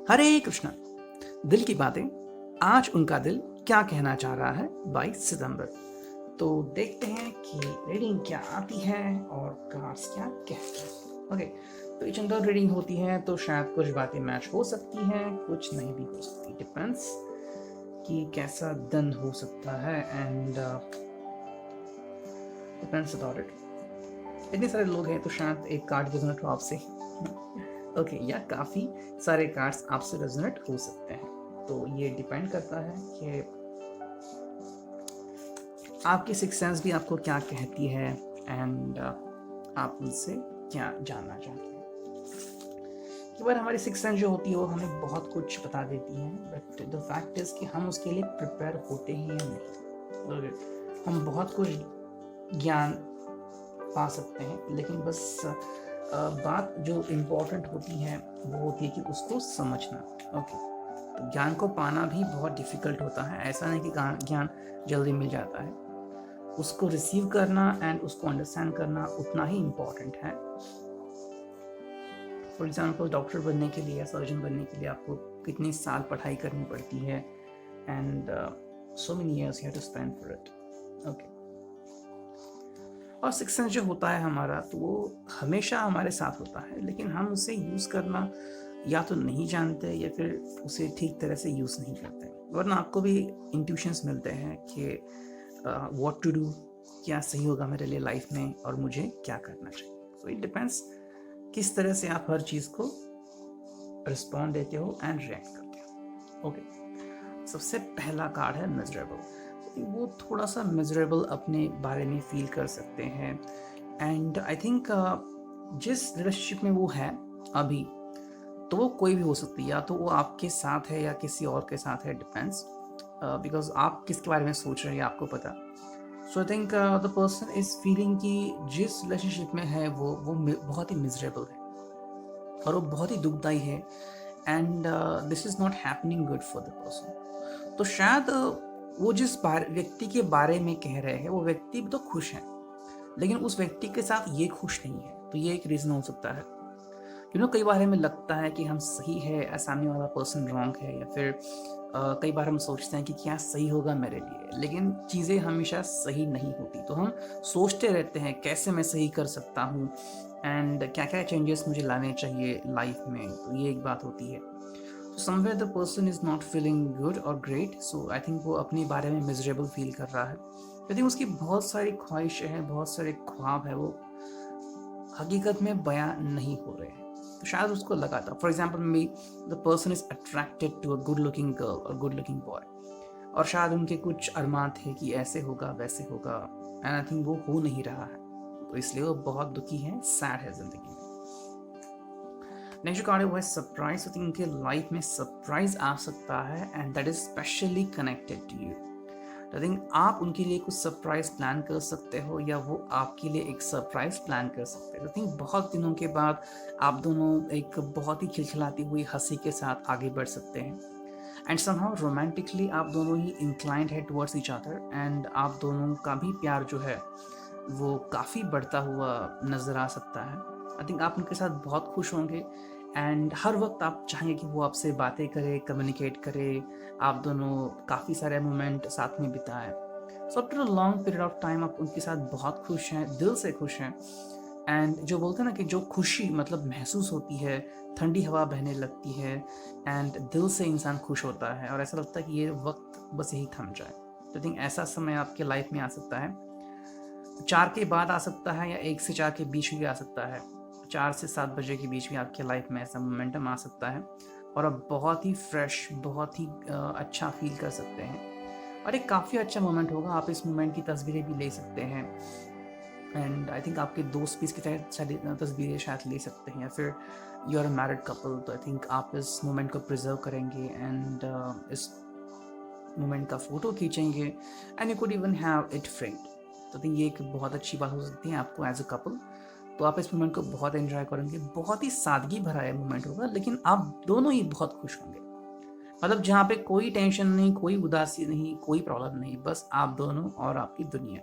हरे कृष्णा। दिल की बातें, आज उनका दिल क्या कहना चाह रहा है 22 सितंबर। तो देखते हैं कि रीडिंग क्या आती है और कार्ड्स क्या कहते हैं। ओके, तो जनरल रीडिंग होती है तो शायद कुछ बातें मैच हो सकती हैं, कुछ नहीं भी हो सकती, डिपेंड्स कि कैसा दिन हो सकता है एंड डिपेंड्स अबाउट इट। इतने सारे लोग हैं तो शायद एक कार्ड रेजोनेट हो आपसे ओके या काफ़ी सारे कार्ड्स आपसे रेजोनेट हो सकते हैं। तो ये डिपेंड करता है कि आपकी सिक्स सेंस भी आपको क्या कहती है एंड आप उनसे क्या जानना चाहते हैं। कई बार हमारी सिक्स सेंस जो होती है वो हमें बहुत कुछ बता देती है, बट द फैक्ट इज कि हम उसके लिए प्रिपेयर होते ही नहीं। हम बहुत कुछ ज्ञान पा सकते हैं, लेकिन बस बात जो इम्पोर्टेंट होती है वो होती है कि उसको समझना। ओके, तो ज्ञान को पाना भी बहुत डिफ़िकल्ट होता है। ऐसा नहीं कि ज्ञान जल्दी मिल जाता है, उसको रिसीव करना एंड उसको अंडरस्टैंड करना उतना ही इम्पोर्टेंट है। फॉर एग्जाम्पल, डॉक्टर बनने के लिए या सर्जन बनने के लिए आपको कितने साल पढ़ाई करनी पड़ती है and so many years you have to spend for it. Okay, और सिक्स सेंस जो होता है हमारा, तो वो हमेशा हमारे साथ होता है, लेकिन हम उसे यूज़ करना या तो नहीं जानते या फिर उसे ठीक तरह से यूज़ नहीं करते। वरना आपको भी इंट्यूशंस मिलते हैं कि व्हाट टू डू, क्या सही होगा मेरे लिए लाइफ में और मुझे क्या करना चाहिए। सो इट डिपेंड्स किस तरह से आप हर चीज़ को रिस्पॉन्ड देते हो एंड रिएक्ट करते हो। ओके, सबसे पहला कार्ड है मिजरेबल। वो थोड़ा सा मिजरेबल अपने बारे में फील कर सकते हैं एंड आई थिंक जिस रिलेशनशिप में वो है अभी, तो वो कोई भी हो सकती है, या तो वो आपके साथ है या किसी और के साथ है, डिपेंड्स बिकॉज आप किसके बारे में सोच रहे हैं आपको पता। So I think the person is feeling कि जिस रिलेशनशिप में है वो बहुत ही मिजरेबल है और वो बहुत ही दुखदाई है and this is not happening good for the person. तो शायद वो जिस व्यक्ति के बारे में कह रहे हैं वो व्यक्ति तो खुश है, लेकिन उस व्यक्ति के साथ ये खुश नहीं है। तो ये एक रीज़न हो सकता है। कई बार हमें लगता है कि हम सही है, सामने वाला पर्सन रॉन्ग है, या फिर कई बार हम सोचते हैं कि क्या सही होगा मेरे लिए, लेकिन चीज़ें हमेशा सही नहीं होती। तो हम सोचते रहते हैं कैसे मैं सही कर सकता हूँ एंड क्या क्या चेंजेस मुझे लाने चाहिए लाइफ में। तो ये एक बात होती है। तो somewhere the person is not feeling good और ग्रेट, सो आई थिंक वो अपने बारे में मिजरेबल फील कर रहा है। आई थिंक उसकी बहुत सारी ख्वाहिशें हैं, बहुत सारे ख्वाब है, वो हकीकत में बयां नहीं हो रहे हैं। तो शायद उसको लगा था, for example may the person is attracted to a good looking girl और गुड लुकिंग बॉय, और शायद उनके कुछ अरमान थे कि ऐसे होगा वैसे होगा, एंड आई थिंक वो हो नहीं रहा है, तो इसलिए वो बहुत दुखी है, सैड है जिंदगी में। नेक्स्ट कार्ड है वो है सरप्राइज। तो उनके लाइफ में सरप्राइज आ सकता है and that is specially connected to you. I think आप उनके लिए कुछ सरप्राइज प्लान कर सकते हो या वो आपके लिए एक सरप्राइज प्लान कर सकते हो। आई थिंक बहुत दिनों के बाद आप दोनों एक बहुत ही खिलखिलाती हुई हंसी के साथ आगे बढ़ सकते हैं एंड समहाउ रोमांटिकली आप दोनों ही इंक्लाइंड है टुवर्ड्स ईच अदर एंड आप दोनों का भी प्यार जो है वो काफ़ी बढ़ता हुआ नज़र आ सकता है। आई थिंक आप उनके साथ बहुत खुश होंगे एंड हर वक्त आप चाहेंगे कि वो आपसे बातें करे, कम्युनिकेट करे, आप दोनों काफ़ी सारे मोमेंट साथ में बिताएं। So after a long period of time आप उनके साथ बहुत खुश हैं, दिल से खुश हैं एंड जो बोलते हैं ना कि जो खुशी मतलब महसूस होती है, ठंडी हवा बहने लगती है एंड दिल से इंसान खुश होता है और ऐसा लगता है कि ये वक्त बस यही थम जाए। तो आई थिंक ऐसा समय आपके लाइफ में आ सकता है। 4 के बाद आ सकता है या 1 से 4 के बीच भी आ सकता है। 4 से 7 बजे के बीच भी आपके लाइफ में ऐसा मोमेंटम आ सकता है और आप बहुत ही फ्रेश, बहुत ही अच्छा फील कर सकते हैं और एक काफ़ी अच्छा मोमेंट होगा। आप इस मोमेंट की तस्वीरें भी ले सकते हैं एंड आई थिंक आपके दोस्त भी इसकी तस्वीरें शायद ले सकते हैं, या फिर you are a married couple, तो आई थिंक आप इस मोमेंट को प्रिजर्व करेंगे एंड इस मोमेंट का फ़ोटो खींचेंगे and you could even have it framed. तो आई थिंक ये एक बहुत अच्छी बात हो सकती है आपको एज अ कपल। तो आप इस मोमेंट को बहुत एंजॉय करेंगे, बहुत ही सादगी भरा है मोमेंट होगा, लेकिन आप दोनों ही बहुत खुश होंगे। मतलब जहाँ पे कोई टेंशन नहीं, कोई उदासी नहीं, कोई प्रॉब्लम नहीं, बस आप दोनों और आपकी दुनिया।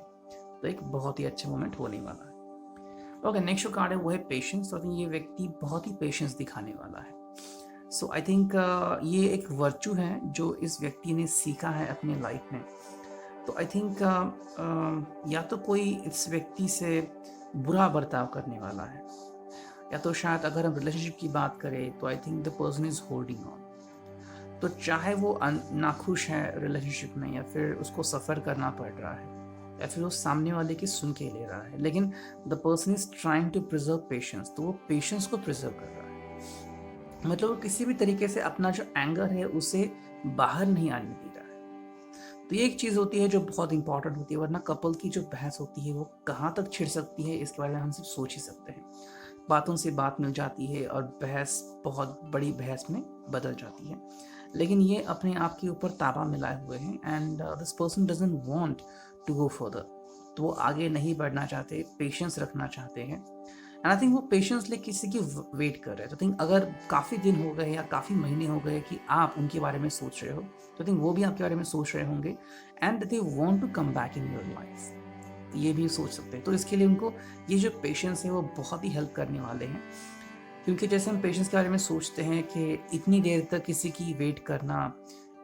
तो एक बहुत ही अच्छा मोमेंट होने वाला है। ओके, नेक्स्ट जो कार्ड है वो है पेशेंस। तो ये व्यक्ति बहुत ही पेशेंस दिखाने वाला है। सो आई थिंक ये एक वर्चू है जो इस व्यक्ति ने सीखा है अपनी लाइफ में। तो आई थिंक या तो कोई इस व्यक्ति से बुरा बर्ताव करने वाला है, या तो शायद अगर हम रिलेशनशिप की बात करें तो I think the person is holding on. तो चाहे वो नाखुश है रिलेशनशिप में, या फिर उसको सफ़र करना पड़ रहा है, या फिर वो सामने वाले की सुन के ले रहा है, लेकिन the person is trying to preserve patience, तो वो पेशेंस को प्रिजर्व कर रहा है। मतलब वो किसी भी तरीके से अपना जो एंगर है उसे बाहर नहीं आने दे रहा है। तो ये एक चीज़ होती है जो बहुत इंपॉर्टेंट होती है, वरना कपल की जो बहस होती है वो कहाँ तक छिड़ सकती है इसके बारे में हम सिर्फ सोच ही सकते हैं। बातों से बात मिल जाती है और बहस बहुत बड़ी बहस में बदल जाती है। लेकिन ये अपने आप के ऊपर ताबा मिलाए हुए हैं, and this person doesn't want to go further. तो वो आगे नहीं बढ़ना चाहते, पेशेंस रखना चाहते हैं। एंड आई थिंक वो पेशेंसली किसी की वेट कर रहे हैं। तो थिंक अगर काफ़ी दिन हो गए या काफ़ी महीने हो गए कि आप उनके बारे में सोच रहे हो, तो थिंक वो भी आपके बारे में सोच रहे होंगे, and they want to come back in your life. ये भी सोच सकते हैं। तो इसके लिए उनको ये जो पेशेंस है वो बहुत ही हेल्प करने वाले हैं। क्योंकि जैसे हम पेशेंस के बारे में सोचते हैं कि इतनी देर तक किसी की वेट करना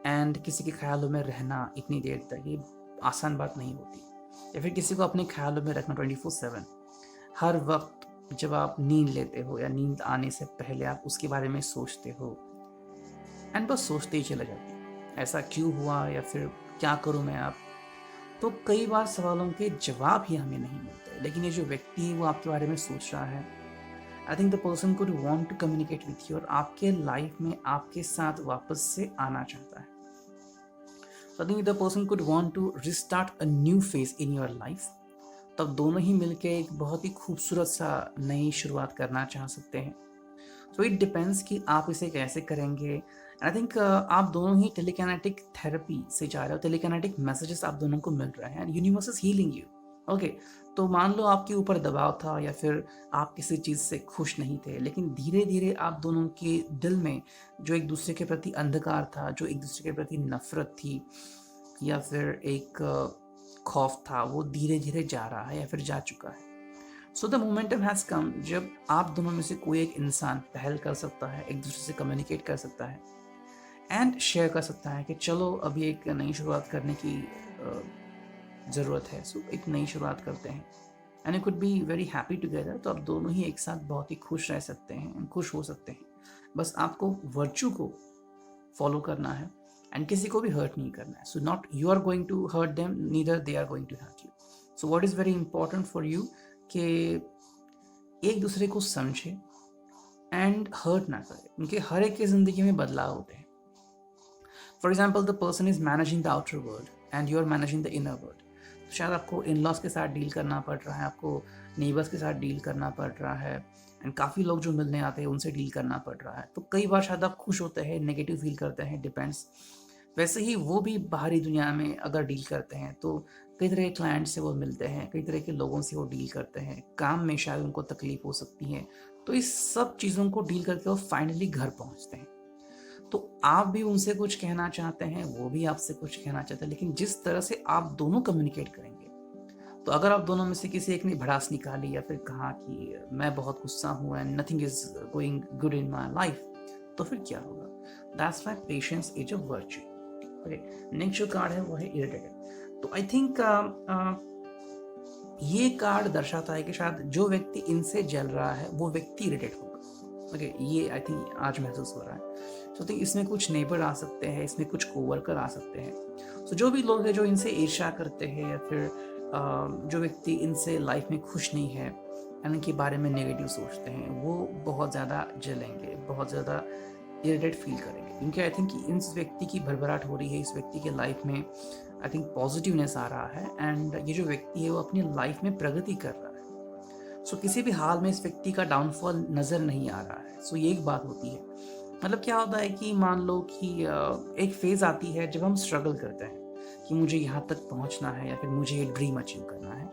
एंड किसी के ख्यालों में रहना इतनी देर तक, ये आसान बात नहीं होती। या फिर किसी को अपने ख्यालों में रखना 24/7, हर वक्त जब आप नींद लेते हो या नींद आने से पहले आप उसके बारे में सोचते हो, एंड बस सोचते ही चले जाते हो ऐसा क्यों हुआ या फिर क्या करूँ मैं अब। तो कई बार सवालों के जवाब ही हमें नहीं मिलते, लेकिन ये जो व्यक्ति है वो आपके बारे में सोच रहा है। I think the person could want to communicate with you और आपके लाइफ में आपके साथ वापस से आना चाहता है। So I think the person could want to restart a new phase in your life। तब दोनों ही मिलके एक बहुत ही खूबसूरत सा नई शुरुआत करना चाह सकते हैं। सो इट डिपेंड्स कि आप इसे कैसे करेंगे। आई थिंक आप दोनों ही टेलीकैनेटिक थेरेपी से जा रहे हो, टेलीकैनेटिक मैसेजेस आप दोनों को मिल रहे हैं, and universe is healing you. Okay, तो मान लो आपके ऊपर दबाव था या फिर आप किसी चीज़ से खुश नहीं थे, लेकिन धीरे धीरे आप दोनों के दिल में जो एक दूसरे के प्रति अंधकार था, जो एक दूसरे के प्रति नफरत थी या फिर एक खौफ था, वो धीरे धीरे जा रहा है या फिर जा चुका है। So the momentum has come जब आप दोनों में से कोई एक इंसान पहल कर सकता है, एक दूसरे से कम्युनिकेट कर सकता है एंड शेयर कर सकता है कि चलो अभी एक नई शुरुआत करने की ज़रूरत है। सो एक नई शुरुआत करते हैं, and you could be very happy together. तो आप दोनों ही एक साथ बहुत ही खुश रह सकते हैं, खुश हो सकते हैं। बस आपको वर्चू को फॉलो करना है एंड किसी को भी हर्ट नहीं करना है। So not you are going to hurt them, neither they are going to hurt you. So what is very important for you कि एक दूसरे को समझे एंड हर्ट ना करे, क्योंकि हर एक की ज़िंदगी में बदलाव होते हैं। For example the person is managing the outer world and you are managing the inner world. तो शायद आपको इन लॉज के साथ डील करना पड़ रहा है, आपको नेबर्स के साथ डील करना पड़ रहा है, एंड काफ़ी लोग जो मिलने आते हैं उनसे डील करना पड़ रहा है। तो कई बार शायद आप खुश होते हैं, नेगेटिव फील करते हैं, डिपेंड्स। वैसे ही वो भी बाहरी दुनिया में अगर डील करते हैं तो कई तरह के क्लाइंट से वो मिलते हैं, कई तरह के लोगों से वो डील करते हैं, काम में शायद उनको तकलीफ हो सकती है। तो इस सब चीज़ों को डील करके वो फाइनली घर पहुंचते हैं। तो आप भी उनसे कुछ कहना चाहते हैं, वो भी आपसे कुछ कहना चाहते हैं, लेकिन जिस तरह से आप दोनों कम्युनिकेट करेंगे। तो अगर आप दोनों में से किसी एक ने भड़ास निकाली या फिर कहा कि मैं बहुत गुस्सा हूँ and nothing is going good in my life, तो फिर क्या होगा? That's why patience is a virtue. Okay, next जो कार्ड है वो है इरिटेटेड। तो आई थिंक ये कार्ड दर्शाता है कि शायद जो व्यक्ति इनसे जल रहा है वो व्यक्ति इरिटेट होगा। ओके, ये आई थिंक आज महसूस हो रहा है। तो थिंक इसमें कुछ नेबर आ सकते हैं, इसमें कुछ कोवर्कर आ सकते हैं। सो जो भी लोग हैं जो इनसे ईर्ष्या करते हैं या फिर जो व्यक्ति इनसे लाइफ में खुश नहीं है, इनके बारे में नेगेटिव सोचते हैं, वो बहुत ज़्यादा जलेंगे, बहुत ज़्यादा इरिटेट फील करेंगे, क्योंकि आई थिंक इस व्यक्ति की भरभराट हो रही है, इस व्यक्ति के लाइफ में आई थिंक पॉजिटिवनेस आ रहा है, एंड ये जो व्यक्ति है वो अपनी लाइफ में प्रगति कर रहा है। सो किसी भी हाल में इस व्यक्ति का डाउनफॉल नज़र नहीं आ रहा है। सो ये एक बात होती है। मतलब क्या होता है कि मान लो कि एक फेज़ आती है जब हम स्ट्रगल करते हैं कि मुझे यहाँ तक पहुँचना है या फिर मुझे ये ड्रीम अचीव करना है,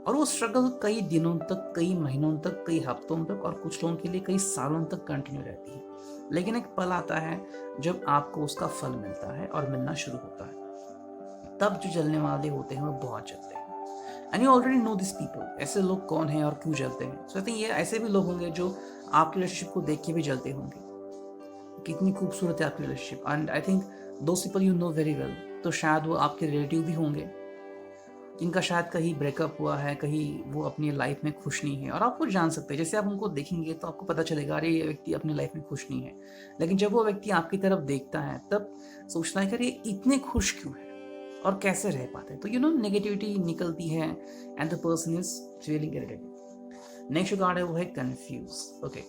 और वो स्ट्रगल कई दिनों तक, कई महीनों तक, कई हफ्तों तक और कुछ लोगों के लिए कई सालों तक कंटिन्यू रहती है। लेकिन एक पल आता है जब आपको उसका फल मिलता है और मिलना शुरू होता है। तब जो जलने वाले होते हैं वो बहुत जलते हैं, and you already know this people. ऐसे लोग कौन हैं और क्यों जलते हैं? सो आई थिंक ये ऐसे भी लोग होंगे जो आपके रिलेशनशिप को देख के भी जलते होंगे, कितनी खूबसूरत है आपकी relationship, and I think those people you know very well, तो शायद वो आपके रिलेटिव भी होंगे जिनका शायद कहीं ब्रेकअप हुआ है, कहीं वो अपनी लाइफ में खुश नहीं है, और आप वो जान सकते हैं। जैसे आप उनको देखेंगे तो आपको पता चलेगा अरे ये व्यक्ति अपनी लाइफ में खुश नहीं है, लेकिन जब वो व्यक्ति आपकी तरफ देखता है तब सोचता है कि अरे ये इतने खुश क्यों है और कैसे रह पाते हैं। तो यू नो नेगेटिविटी निकलती है and the person is feeling irritated. Next card है वो है कंफ्यूज। ओके,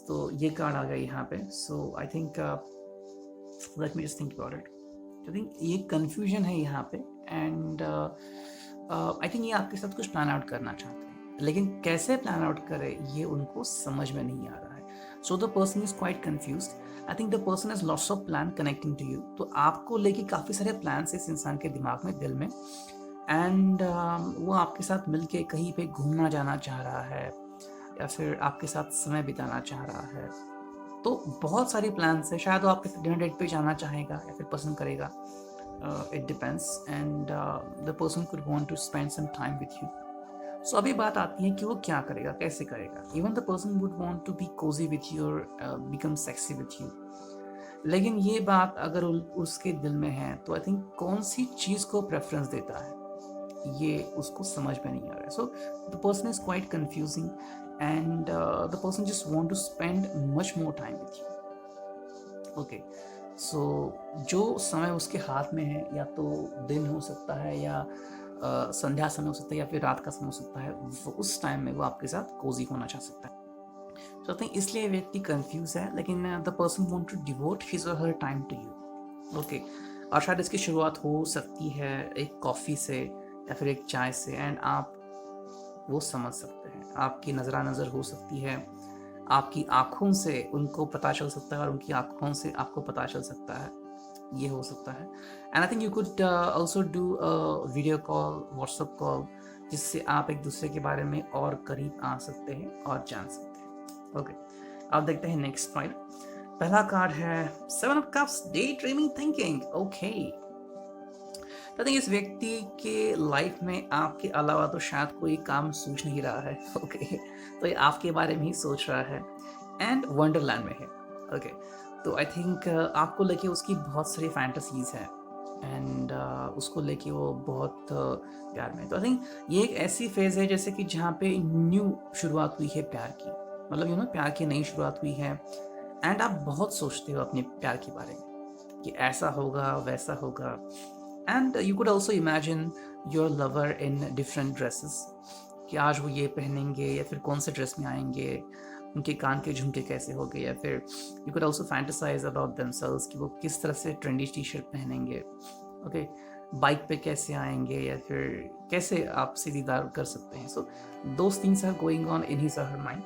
तो ये कार्ड आ गया यहाँ पे। So I think let me just think about it. I think ये कंफ्यूजन है यहाँ पे, एंड आई थिंक ये आपके साथ कुछ प्लान आउट करना चाहते हैं, लेकिन कैसे प्लान आउट करे ये उनको समझ में नहीं आ रहा है। So the person is quite confused. I think the person has lots of plan connecting to you. तो आपको लेके काफ़ी सारे प्लान्स इस इंसान के दिमाग में, दिल में, एंड वो आपके साथ मिलके कहीं पे घूमना जाना चाह रहा है या फिर आपके साथ समय बिताना चाह रहा है। तो बहुत सारी प्लान्स है। शायद वो आपके साथ डिनर डेट पे जाना चाहेगा या फिर पसंद करेगा, it depends, and the person could want to spend some time with you. So अभी बात आती है कि वो क्या करेगा, कैसे करेगा। Even the person would want to be cozy with you or become sexy with you. लेकिन ये बात अगर उसके दिल में है तो आई थिंक कौन सी चीज़ को प्रेफरेंस देता है ये उसको समझ में नहीं आ रहा है। So the person is quite confusing and the person just want to spend much more time with you. Okay, so जो समय उसके हाथ में है, या तो दिन हो सकता है या संध्या समय हो सकता है या फिर रात का समय हो सकता है, वो उस टाइम में वो आपके साथ कोजी होना चाह सकता है। तो आई थिंक इसलिए व्यक्ति कंफ्यूज है, लेकिन the person want to devote his और her time to you. Okay, और शायद इसकी शुरुआत हो सकती है एक कॉफ़ी से या फिर एक चाय से, एंड आप वो समझ सकते हैं। आपकी नज़रा नज़र हो सकती है, आपकी आँखों से उनको पता चल सकता है और उनकी आँखों से आपको पता चल सकता है, ये हो सकता है। And I think you could also do video call, WhatsApp call, जिससे आप एक दूसरे के बारे में और करीब आ सकते हैं और जान सकते हैं। ओके, अब देखते हैं नेक्स्ट फाइल। पहला कार्ड है 7 of cups, day dreaming thinking. Okay, I think इस व्यक्ति के लाइफ में आपके अलावा तो शायद कोई काम सूझ नहीं रहा है। ओके, तो ये आपके बारे में ही सोच रहा है एंड वंडरलैंड में है। ओके, तो आई थिंक आपको लेके उसकी बहुत सारी फैंटेसीज हैं एंड उसको लेके वो बहुत प्यार में। तो आई थिंक ये एक ऐसी फेज़ है जैसे कि जहाँ पे न्यू शुरुआत हुई है प्यार की, मतलब यू नो प्यार की नई शुरुआत हुई है, एंड आप बहुत सोचते हो अपने प्यार के बारे में कि ऐसा होगा वैसा होगा। And you could also imagine your lover in different dresses, कि आज वो ये पहनेंगे या फिर कौन से ड्रेस में आएंगे, उनके कान के झुमके कैसे हो गए, या फिर you could also fantasise about themselves कि वो किस तरह से ट्रेंडी टी शर्ट पहनेंगे, ओके, बाइक पे कैसे आएंगे या फिर कैसे आपसे दीदार कर सकते हैं। So those things are going on in his और her mind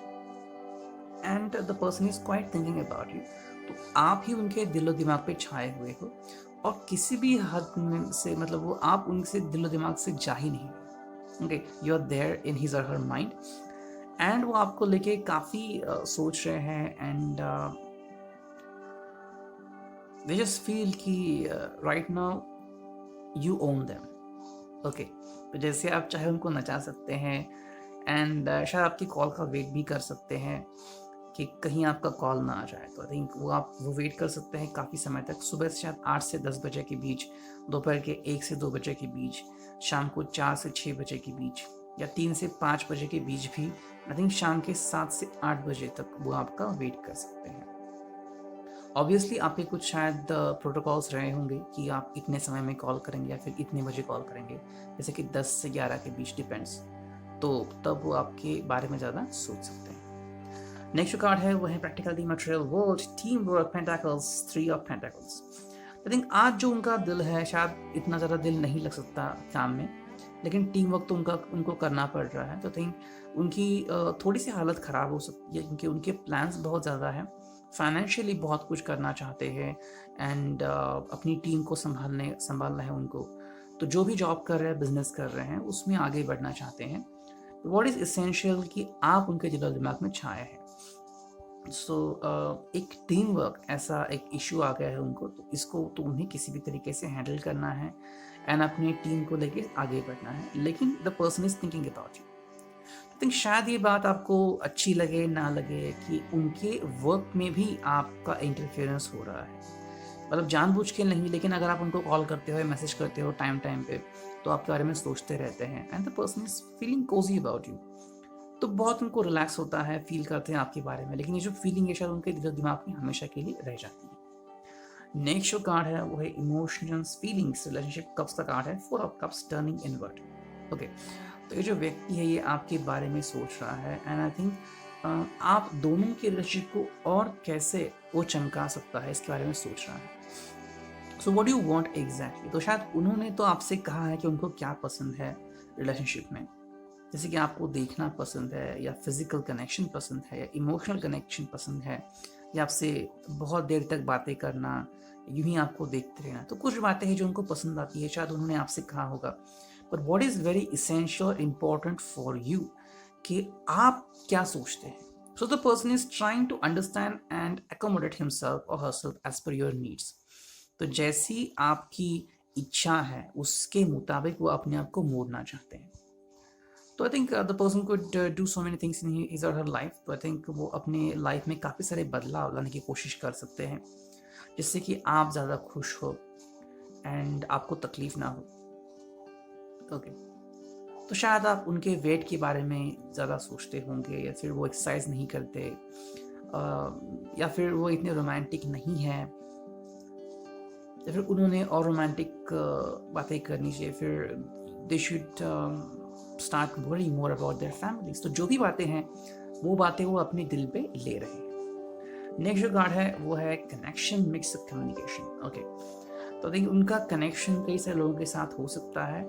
and the person is quite thinking about you. तो आप ही उनके दिलो दिमाग पे छाए हुए हो और किसी भी हद में से, मतलब वो आप उनसे दिलो दिमाग से जा ही नहीं। Okay, you are there in his और हर माइंड एंड वो आपको लेके काफ़ी सोच रहे हैं एंड दे जस्ट फील कि right now you own them. Okay, तो जैसे आप चाहे उनको नचा सकते हैं एंड शायद आपकी कॉल का वेट भी कर सकते हैं कि कहीं आपका कॉल ना आ जाए। तो आई थिंक वो वेट कर सकते हैं काफ़ी समय तक, सुबह से शायद 8 से 10 बजे के बीच, दोपहर के 1 से 2 बजे के बीच, शाम को 4 से 6 बजे के बीच, या 3 से 5 बजे के बीच भी। आई थिंक शाम के 7 से 8 बजे तक वो आपका वेट कर सकते हैं। ऑब्वियसली आपके कुछ शायद प्रोटोकॉल्स रहे होंगे कि आप इतने समय में कॉल करेंगे या फिर इतने बजे कॉल करेंगे, जैसे कि 10 से 11 के बीच, डिपेंड्स। तो तब वो आपके बारे में ज़्यादा सोच सकते हैं। नेक्स्ट कार्ड है वो है practical the material world, team work, pentacles, 3 of pentacles. I think आज जो उनका दिल है, शायद इतना ज़्यादा दिल नहीं लग सकता काम में, लेकिन टीम वर्क तो उनको करना पड़ रहा है। तो आई थिंक उनकी थोड़ी सी हालत ख़राब हो सकती है क्योंकि उनके प्लान्स बहुत ज़्यादा हैं, फाइनेंशियली बहुत कुछ करना चाहते हैं एंड अपनी टीम को संभालना है उनको। तो जो भी जॉब कर रहे हैं, बिजनेस कर रहे हैं, उसमें आगे बढ़ना चाहते हैं। व्हाट इज़ एसेंशियल कि आप उनके दिलो दिमाग में छाए हैं। सो एक टीम वर्क ऐसा एक इशू आ गया है उनको, तो इसको तो उन्हें किसी भी तरीके से हैंडल करना है एंड अपनी टीम को लेके आगे बढ़ना है, लेकिन the person is thinking about you. तो शायद ये बात आपको अच्छी लगे ना लगे कि उनके वर्क में भी आपका इंटरफेरेंस हो रहा है, मतलब जानबूझ के नहीं, लेकिन अगर आप उनको कॉल करते हो, मैसेज करते हो टाइम टाइम पे, तो आपके बारे में सोचते रहते हैं and the person is feeling cosy about you, तो बहुत उनको रिलैक्स होता है, फील करते हैं आपके बारे में, लेकिन ये जो फीलिंग है शायद उनके दिल दिमाग में हमेशा के लिए रह जाती है। नेक्स्ट जो कार्ड है वो है इमोशंस, फीलिंग्स, रिलेशनशिप कप्स का कार्ड है, 4 of cups turning inward. Okay, तो ये जो व्यक्ति है ये आपके बारे में सोच रहा है एंड आई थिंक आप दोनों के रिलेशनशिप को और कैसे वो चमका सकता है इसके बारे में सोच रहा है। So what do you want exactly, तो शायद उन्होंने तो आपसे कहा है कि उनको क्या पसंद है रिलेशनशिप में, जैसे कि आपको देखना पसंद है, या फिजिकल कनेक्शन पसंद है, या इमोशनल कनेक्शन पसंद है, या आपसे बहुत देर तक बातें करना, यूं ही आपको देखते रहना, तो कुछ बातें हैं जो उनको पसंद आती है, शायद उन्होंने आपसे कहा होगा। But what is very essential और इम्पॉर्टेंट फॉर यू कि आप क्या सोचते हैं। So the person is trying to understand and accommodate himself और herself as per your needs. तो जैसी आपकी इच्छा है उसके मुताबिक वो अपने आप को मोड़ना चाहते हैं। तो I think the person could do so many things in his और हर लाइफ, तो आई थिंक वो अपने लाइफ में काफ़ी सारे बदलाव लाने की कोशिश कर सकते हैं जिससे कि आप ज़्यादा खुश हो एंड आपको तकलीफ ना हो। ओके, तो शायद आप उनके वेट के बारे में ज़्यादा सोचते होंगे, या फिर वो एक्सरसाइज नहीं करते, या फिर वो इतने रोमांटिक नहीं है, या फिर उन्होंने और रोमांटिक बातें करनी चाहिए, फिर they should start worrying more about their families. तो जो भी बातें हैं वो बातें वो अपने दिल पे ले रहे हैं। नेक्स्ट जो कार्ड है वो है कनेक्शन मिक्स कम्युनिकेशन। ओके, तो देखिए उनका कनेक्शन कई सारे लोगों के साथ हो सकता है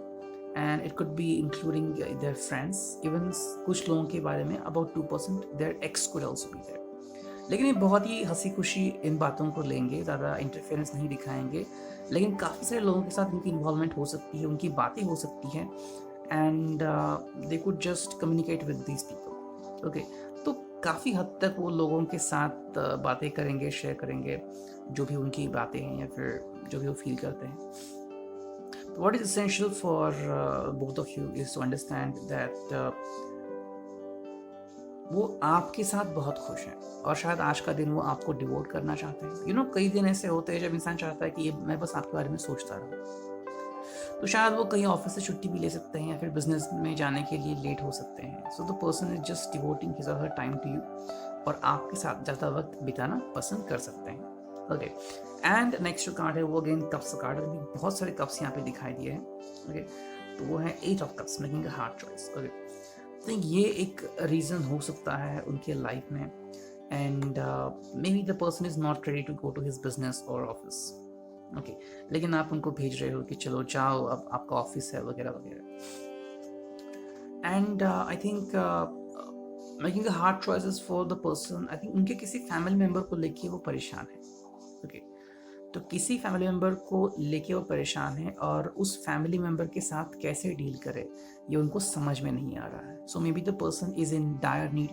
and it could be including their friends, even कुछ लोगों के बारे में about 2% their ex could also be there. लेकिन ये बहुत ही हंसी खुशी इन बातों को लेंगे, ज़्यादा इंटरफेरेंस नहीं दिखाएंगे, लेकिन काफ़ी सारे लोगों के साथ उनकी इन्वॉल्वमेंट हो सकती है, उनकी बातें हो सकती हैं and they could just communicate with these people. Okay, तो काफ़ी हद तक वो लोगों के साथ बातें करेंगे, शेयर करेंगे जो भी उनकी बातें हैं या फिर जो भी वो फील करते हैं। तो what is essential for both of you is to understand that वो आपके साथ बहुत खुश हैं और शायद आज का दिन वो आपको डिवोट करना चाहते हैं। यू नो, कई दिन ऐसे होते हैं जब इंसान चाहता है कि मैं बस आपके बारे में सोचता रहूँ, तो शायद वो कहीं ऑफिस से छुट्टी भी ले सकते हैं या फिर बिजनेस में जाने के लिए लेट हो सकते हैं। So the person is just devoting his और हर टाइम टू यू, और आपके साथ ज़्यादा वक्त बिताना पसंद कर सकते हैं। ओके, एंड नेक्स्ट जो कार्ड है वो अगेन कप्स कार्ड है। बहुत सारे कप्स यहाँ पे दिखाई दिए हैं। ओके, तो वो है 8 of cups, making a hard choice. Okay, तो ये एक रीज़न हो सकता है उनके लाइफ में and maybe the person is not ready to go to his business और ऑफिस। ओके, लेकिन आप उनको भेज रहे हो कि चलो जाओ, अब आपका ऑफिस है वगैरह वगैरह। And I think making a hard choices for the person, I think उनके किसी फैमिली मेम्बर को लेके वो परेशान है। ओके, तो किसी फैमिली मेम्बर को लेके वो परेशान है और उस फैमिली मेम्बर के साथ कैसे डील करे ये उनको समझ में नहीं आ रहा है। So maybe the person is in dire need,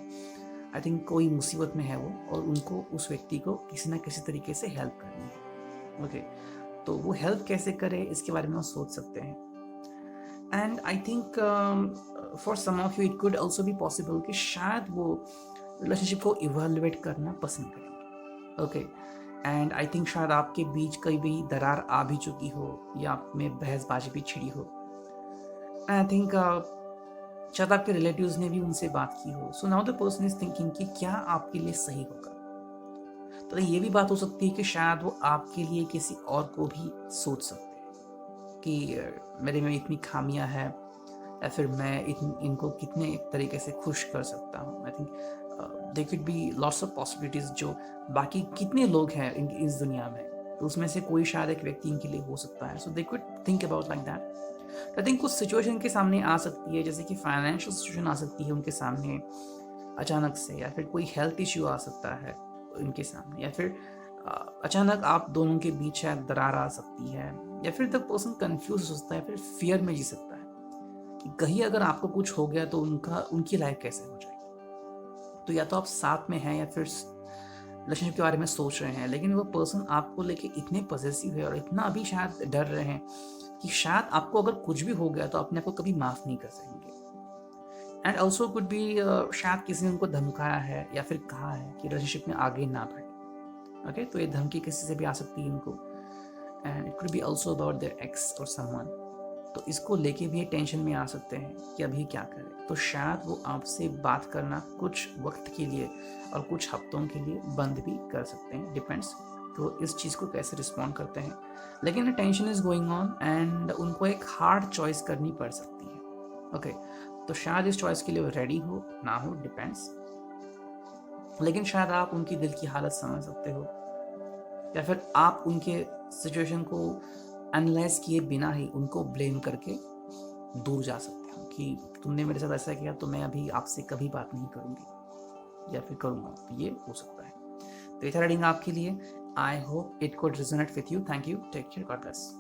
I think कोई मुसीबत में है वो और उनको उस व्यक्ति को किसी ना किसी तरीके से हेल्प करनी है। ओके, तो वो हेल्प कैसे करे इसके बारे में वो सोच सकते हैं। And I think for some of you it could also be possible कि शायद वो रिलेशनशिप को इवेलुएट करना पसंद करेंगे। ओके, एंड आई थिंक शायद आपके बीच कहीं भी दरार आ भी चुकी हो या आप में बहसबाजी भी छिड़ी हो। आई थिंक शायद आपके रिलेटिव्स ने भी उनसे बात की हो। So now the person is thinking कि क्या आपके लिए सही होगा। तो ये भी बात हो सकती है कि शायद वो आपके लिए किसी और को भी सोच सकते हैं कि मेरे में इतनी खामियां हैं या फिर मैं इनको कितने तरीके से खुश कर सकता हूँ। I think they could be lots of possibilities जो बाकी कितने लोग हैं इस दुनिया में, तो उसमें से कोई शायद एक व्यक्ति इनके लिए हो सकता है। So they could think about like that. I think कुछ सिचुएशन के सामने आ सकती है, जैसे कि फाइनेंशियल सिचुएशन आ सकती है उनके सामने अचानक से, या फिर कोई हेल्थ इश्यू आ सकता है उनके सामने, या फिर अचानक आप दोनों के बीच शायद दरार आ सकती है, या फिर द पर्सन कंफ्यूज हो सकता है, फिर फियर में जी सकता है कि कहीं अगर आपको कुछ हो गया तो उनकी लाइफ कैसे हो जाएगी। तो या तो आप साथ में हैं या फिर रिलेशनशिप के बारे में सोच रहे हैं, लेकिन वो पर्सन आपको लेके इतने पॉजिटिव है और इतना अभी शायद डर रहे हैं कि शायद आपको अगर कुछ भी हो गया तो अपने आप को कभी माफ़ नहीं कर सकेंगे। एंड ऑल्सो कुड बी शायद किसी ने उनको धमकाया है या फिर कहा है कि रिलेशनशिप में आगे ना बढ़े. ओके, तो ये धमकी किसी से भी आ सकती है इनको. And it could B also about their x और समवन. तो इसको लेके भी टेंशन में आ सकते हैं कि अभी क्या करें. तो शायद वो आपसे बात करना कुछ वक्त के लिए और कुछ हफ्तों के लिए बंद भी कर सकते हैं. डिपेंड्स तो इस चीज़ को कैसे रिस्पॉन्ड करते हैं. लेकिन tension is going on and उनको एक हार्ड चॉइस करनी पड़ सकती है. ओके, तो शायद इस चॉइस के लिए वो रेडी हो ना हो, डिपेंड्स. लेकिन शायद आप उनकी दिल की हालत समझ सकते हो या फिर आप उनके सिचुएशन को एनालाइज किए बिना ही उनको ब्लेम करके दूर जा सकते हो कि तुमने मेरे साथ ऐसा किया तो मैं अभी आपसे कभी बात नहीं करूँगी या फिर करूँगा. तो ये हो सकता है. तो ये था रीडिंग आपके लिए. I hope it could resonate with you. Thank you. Take care. God bless.